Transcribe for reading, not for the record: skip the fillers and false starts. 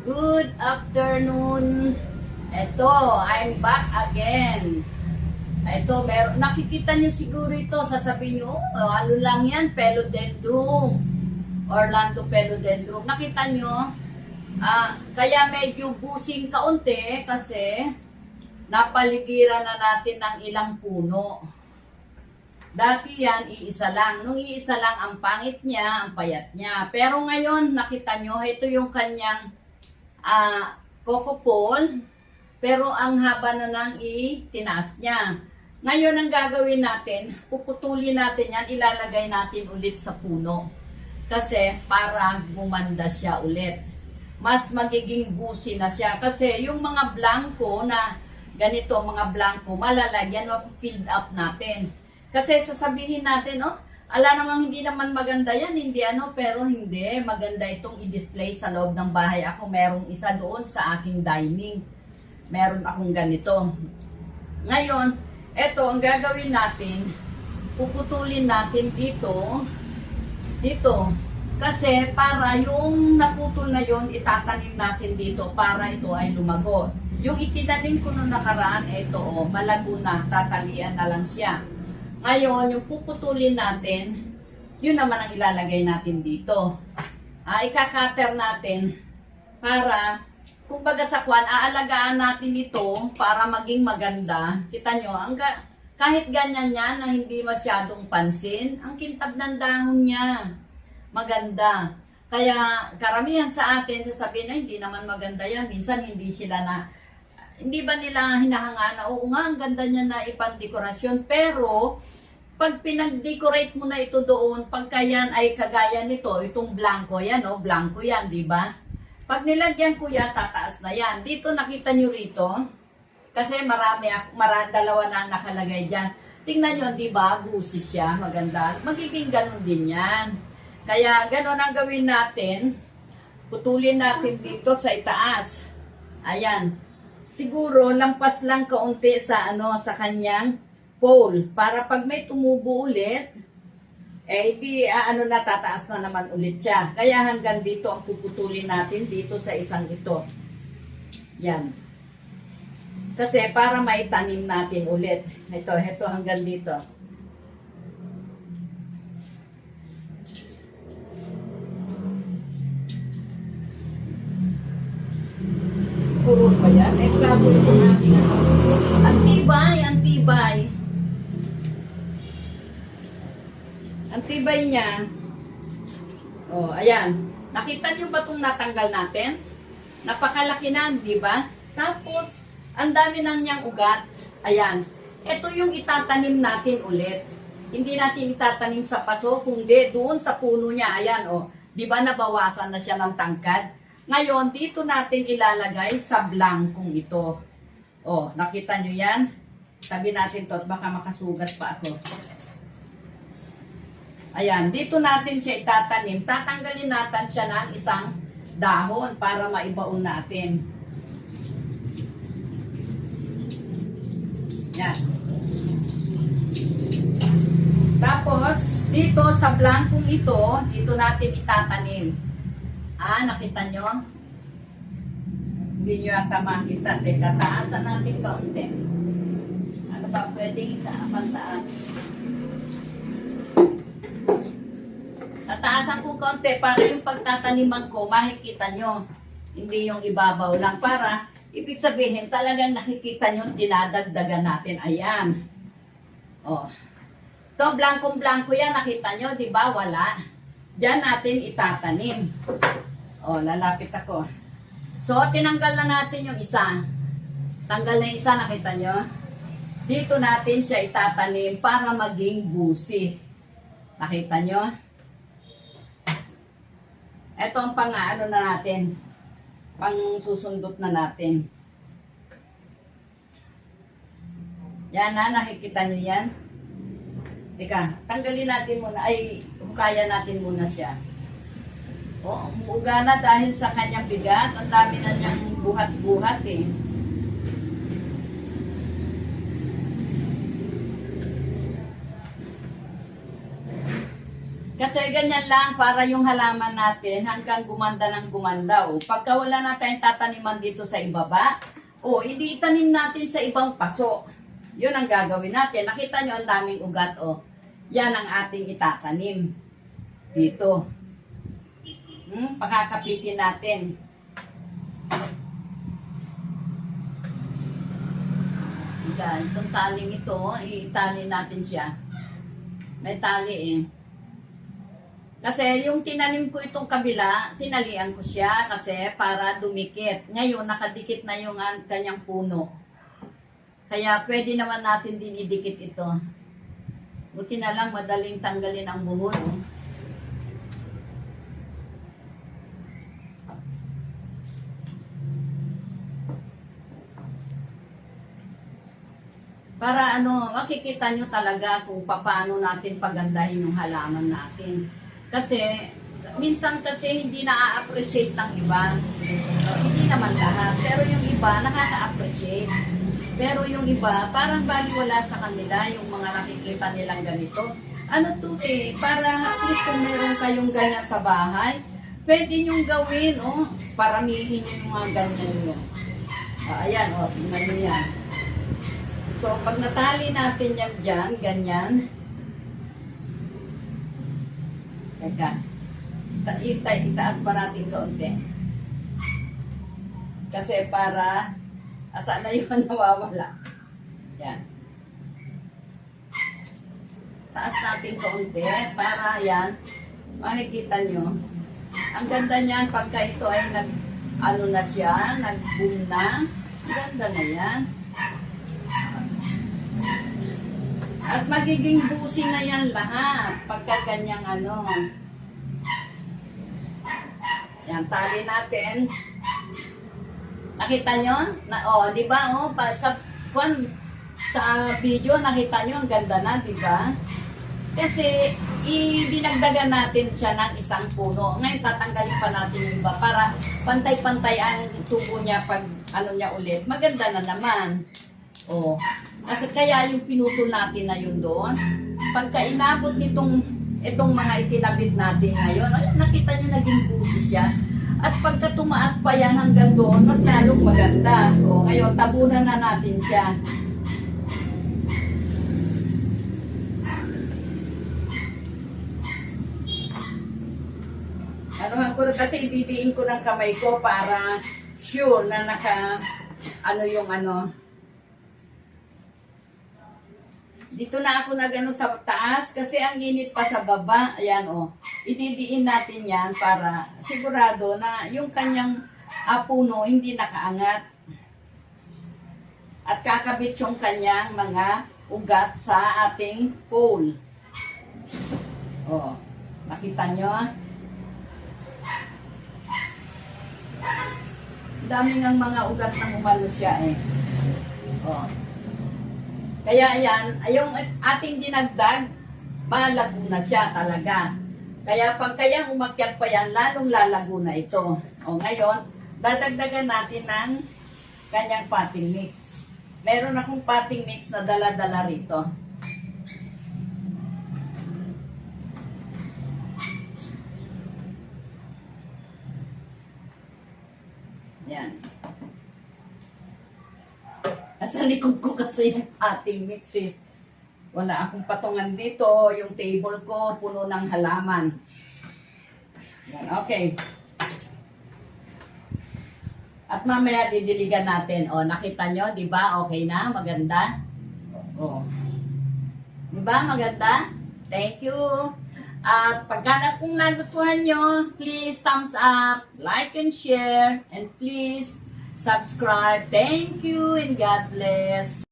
Good afternoon. Ito, I'm back again. Ito, nakikita nyo siguro ito. Sasabihin nyo, oh, ano lang yan, Philodendron. Orlando Philodendron. Nakita nyo? Kaya medyo busing kaunti kasi napaligiran na natin ng ilang puno. Dati yan, iisa lang. Nung iisa lang, ang pangit niya, ang payat niya. Pero ngayon, nakita nyo, ito yung kanyang coco pole. Pero ang haba na nang itinaas niya. Ngayon, ang gagawin natin, puputulin natin yan, ilalagay natin ulit sa puno. Kasi para gumanda siya ulit. Mas magiging busi na siya. Kasi yung mga blanco na ganito, mga blanco, malalagyan, ma-filled up natin. Kasi sasabihin natin, oh, ala namang hindi naman maganda yan, hindi ano, pero hindi, maganda itong i-display sa loob ng bahay. Ako merong isa doon sa aking dining. Meron akong ganito. Ngayon, eto, ang gagawin natin, puputulin natin dito, kasi para yung naputol na yon itatanim natin dito para ito ay lumago. Yung itinanim ko nung nakaraan, ito, oh, malago na, tatalian na lang siya. Ngayon, yung puputulin natin, yun naman ang ilalagay natin dito. Ikakater natin para, kumbaga sa kwan, aalagaan natin ito para maging maganda. Kita nyo, kahit ganyan yan na hindi masyadong pansin, ang kintab ng dahon niya, maganda. Kaya karamihan sa atin sasabihin na hindi naman maganda yan. Minsan hindi ba nila hinahanga na, oo nga, ang ganda niya na ipang-dekorasyon. Pero, pag pinag-decorate mo na ito doon, pagka yan ay kagaya nito, itong blanco yan, oh, blanco yan, di ba? Pag nilagyan ko yan, tataas na yan. Dito, nakita nyo rito, kasi dalawa na ang nakalagay dyan. Tingnan nyo, di ba, busi siya, maganda. Magiging ganun din yan. Kaya, ganun ang gawin natin. Putulin natin dito sa itaas. Ayan. Siguro, lampas lang kaunti sa kanyang pole. Para pag may tumubo ulit, tataas na naman ulit siya. Kaya hanggang dito ang puputulin natin dito sa isang ito. Yan. Kasi para maitanim natin ulit. Ito hanggang dito. Puro ba yan? Grabe ito natin. Antibay. Antibay niya. Oh, ayan. Nakita niyo ba itong natanggal natin? Napakalaki na, di ba? Tapos, ang dami nang niyang ugat. Ayan. Ito yung itatanim natin ulit. Hindi natin itatanim sa paso, kundi doon sa puno niya. Ayan, oh. Di ba nabawasan na siya ng tangkad? Ngayon, dito natin ilalagay sa blankong ito. Oh, nakita nyo yan? Sabi natin to, baka makasugat pa ako. Ayan, dito natin siya itatanim. Tatanggalin natin siya ng isang dahon para maibaon natin. Yan. Tapos, dito sa blankong ito, dito natin itatanim. Nakita nyo? Hindi nyo yata makita. Teka, taasan natin kaunti. Ano ba pwedeng itaas? Tataasan ko kaunti para yung pagtataniman ko, makikita nyo. Hindi yung ibabaw lang. Para, ibig sabihin, talagang nakikita nyo, dinadagdagan natin. Ayan. Oh. Ito, blankong-blanko yan. Nakita nyo, di ba? Wala. Diyan natin itatanim. Oh, lalapit ako. So, tinanggal na natin yung isa. Tanggal na yung isa, nakita nyo? Dito natin siya itatanim para maging busi. Nakita nyo? Ito ang pang-ano na natin. Pang-susundot na natin. Yan na, nakikita nyo yan? Teka, tanggalin natin muna. Hukayan natin muna siya. O, umuuga na dahil sa kanyang bigat. Ang dami na niyang buhat-buhat eh. Kasi ganyan lang para yung halaman natin hanggang gumanda ng gumanda. O, pagka wala na tayong tataniman dito sa ibaba, o hindi itanim natin sa ibang paso. Yun ang gagawin natin. Nakita nyo ang daming ugat. O, yan ang ating itatanim dito. Pakakapitin natin. Itong taling ito, itali natin siya. May tali eh. Kasi yung tinanim ko itong kabila, tinalian ko siya kasi para dumikit. Ngayon, nakadikit na yung kanyang puno. Kaya pwede naman natin din idikit ito. Buti na lang madaling tanggalin ang buhol. Oh. Para makikita nyo talaga kung paano natin pagandahin yung halaman natin. Kasi, minsan kasi hindi na-appreciate ng iba. Hindi naman lahat. Pero yung iba, nakaka-appreciate. Pero yung iba, parang baliwala sa kanila yung mga nakikita nilang ganito. Ano to eh, para at least kung meron kayong ganyan sa bahay, pwede nyong gawin, oh. Paramihin nyo yung mga ganyan nyo. Ayan, oh, tingnan nyo yan. So, pag natali natin yan dyan, ganyan. Teka. Itaas pa natin kaunti. Kasi para, asa na yun nawawala. Yan. Taas natin kaunti para yan, makikita nyo. Ang ganda niyan pagka ito ay na siya, nag-boom na. Ang ganda na yan. At magiging busi na yan lahat pagka ganyang Yan, tali natin. Nakita nyo? Di ba? Sa video, nakita nyo, ang ganda na, di ba? Kasi, dinagdagan natin siya ng isang puno. Ngayon, tatanggalin pa natin yung iba para pantay-pantay ang tubo niya pag niya ulit. Maganda na naman. Kasi kaya yung pinutol natin na yun doon, pagka inabot itong mga itinabit natin ngayon, nakita nyo naging busi siya. At pagka tumaas pa yan hanggang doon, mas lalong maganda. Ngayon, tabunan na natin siya. Kasi ididiin ko ng kamay ko para sure na Dito na ako sa taas kasi ang init pa sa baba. Ayan Ididiin natin yan para sigurado na yung kanyang puno hindi nakaangat. At kakabit yung kanyang mga ugat sa ating pole. Nakita nyo? Dami ng mga ugat na umano siya eh. Kaya yan, yung ating dinagdag, malago na siya talaga. Kaya pag kaya umakyat pa yan, lalong lalago na ito. Ngayon, dadagdagan natin ng kanyang potting mix. Meron akong potting mix na dala-dala rito. Yan. Sa likod ko kasi yung potting mix eh. Wala akong patungan dito. Yung table ko, puno ng halaman. Yan, okay. At mamaya didiligan natin. Nakita nyo, di ba? Okay na? Maganda? Di ba? Maganda? Thank you. At kung nagustuhan nyo, please thumbs up, like and share, and please subscribe. Thank you and God bless.